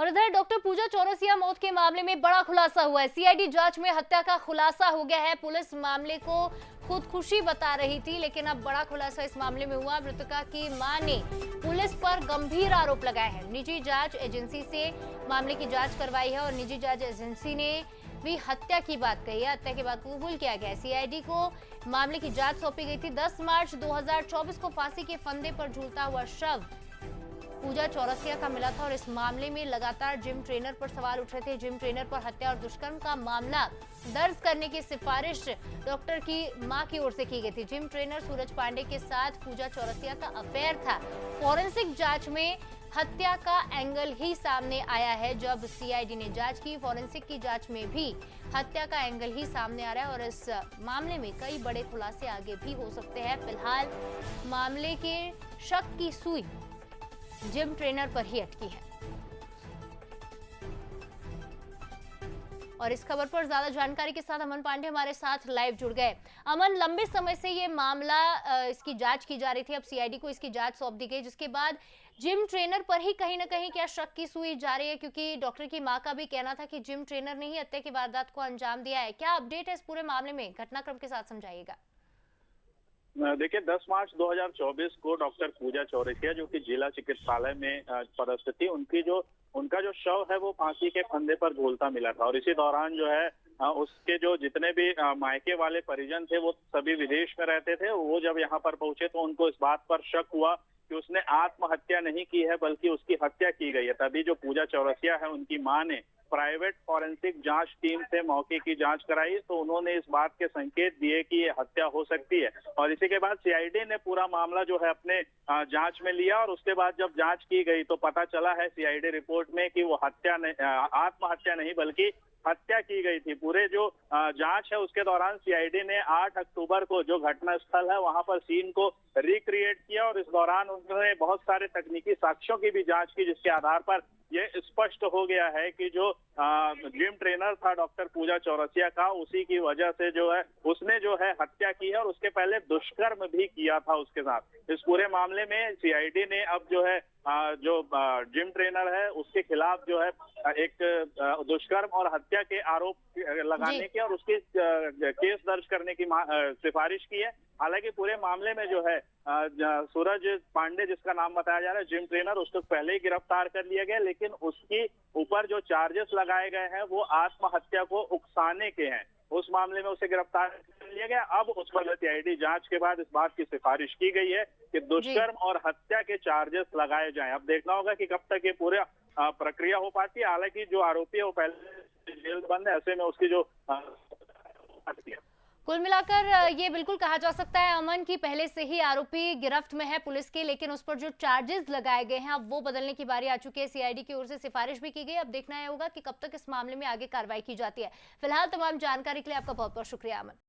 और इधर डॉक्टर पूजा चौरसिया मौत के मामले में बड़ा खुलासा हुआ है। सीआईडी जांच में हत्या का खुलासा हो गया है। पुलिस मामले को खुदकुशी बता रही थी, लेकिन अब बड़ा खुलासा इस मामले में हुआ। मृतका की मां ने पुलिस पर गंभीर आरोप लगाए हैं। निजी जांच एजेंसी से मामले की जांच करवाई है और निजी जांच एजेंसी ने भी हत्या की बात कही है। हत्या की बात कबूल किया गया है। सीआईडी को मामले की जांच सौंपी गई थी। 10 मार्च 2024 को फांसी के फंदे पर झूलता हुआ शव पूजा चौरसिया का मिला था और इस मामले में लगातार जिम ट्रेनर पर सवाल उठ रहे थे। जिम ट्रेनर पर हत्या और दुष्कर्म का मामला दर्ज करने की सिफारिश डॉक्टर की मां की ओर से की गई थी। जिम ट्रेनर सूरज पांडे के साथ पूजा चौरसिया का अफेयर था। फॉरेंसिक जांच में हत्या का एंगल ही सामने आया है। जब सीआईडी ने जांच की, फॉरेंसिक की जांच में भी हत्या का एंगल ही सामने आ रहा है और इस मामले में कई बड़े खुलासे आगे भी हो सकते हैं। फिलहाल मामले के शक की सुई जिम ट्रेनर पर ही अटकी है। और इस खबर पर ज्यादा जानकारी के साथ अमन पांडे हमारे साथ लाइव जुड़ गए। अमन, लंबे समय से ये मामला इसकी जांच की जा रही थी, अब सीआईडी को इसकी जांच सौंप दी गई, जिसके बाद जिम ट्रेनर पर ही कहीं ना कहीं क्या शक की सुई जा रही है, क्योंकि डॉक्टर की मां का भी कहना था कि जिम ट्रेनर ने ही हत्या की वारदात को अंजाम दिया है। क्या अपडेट है इस पूरे मामले में? घटनाक्रम के साथ समझाइएगा। देखिए, 10 मार्च 2024 को डॉक्टर पूजा चौरसिया, जो कि जिला चिकित्सालय में पदस्थ थी, उनका जो शव है वो फांसी के फंदे पर झूलता मिला था। और इसी दौरान जो है उसके जो जितने भी मायके वाले परिजन थे वो सभी विदेश में रहते थे। वो जब यहाँ पर पहुंचे तो उनको इस बात पर शक हुआ कि उसने आत्महत्या नहीं की है बल्कि उसकी हत्या की गई है। तभी जो पूजा चौरसिया है, उनकी मां ने प्राइवेट फॉरेंसिक जांच टीम से मौके की जांच कराई, तो उन्होंने इस बात के संकेत दिए कि ये हत्या हो सकती है। और इसी के बाद सीआईडी ने पूरा मामला जो है अपने जांच में लिया और उसके बाद जब जांच की गई तो पता चला है सीआईडी रिपोर्ट में कि वो आत्महत्या नहीं बल्कि हत्या की गई थी। पूरे जो जांच है उसके दौरान सीआईडी ने 8 अक्टूबर को जो घटना स्थल है वहां पर सीन को रिक्रिएट किया और इस दौरान उन्होंने बहुत सारे तकनीकी साक्ष्यों की भी जांच की, जिसके आधार पर ये स्पष्ट हो गया है कि जो जिम ट्रेनर था डॉक्टर पूजा चौरसिया का, उसी की वजह से जो है उसने जो है हत्या की है और उसके पहले दुष्कर्म भी किया था उसके साथ। इस पूरे मामले में सीआईडी ने अब जो है जो जिम ट्रेनर है उसके खिलाफ जो है एक दुष्कर्म और हत्या के आरोप लगाने की और उसके केस दर्ज करने की सिफारिश की है। हालांकि पूरे मामले में जो है सूरज पांडे, जिसका नाम बताया जा रहा है जिम ट्रेनर, उसको पहले ही गिरफ्तार कर लिया गया, लेकिन उसके ऊपर जो चार्जेस लगाए गए हैं वो आत्महत्या को उकसाने के हैं। उस मामले में उसे गिरफ्तार कर लिया गया। अब उस पर सीआईडी जांच के बाद इस बात की सिफारिश की गई है कि दुष्कर्म और हत्या के चार्जेस लगाए जाएं। अब देखना होगा कि कब तक ये पूरा प्रक्रिया हो पाती है। हालांकि जो आरोपी है वो पहले जेल बंद है, ऐसे में उसकी जो कुल मिलाकर ये बिल्कुल कहा जा सकता है अमन की पहले से ही आरोपी गिरफ्त में है पुलिस के, लेकिन उस पर जो चार्जेस लगाए गए हैं अब वो बदलने की बारी आ चुकी है। सीआईडी की ओर से सिफारिश भी की गई। अब देखना होगा कि कब तक इस मामले में आगे कार्रवाई की जाती है। फिलहाल तमाम जानकारी के लिए आपका बहुत बहुत शुक्रिया अमन।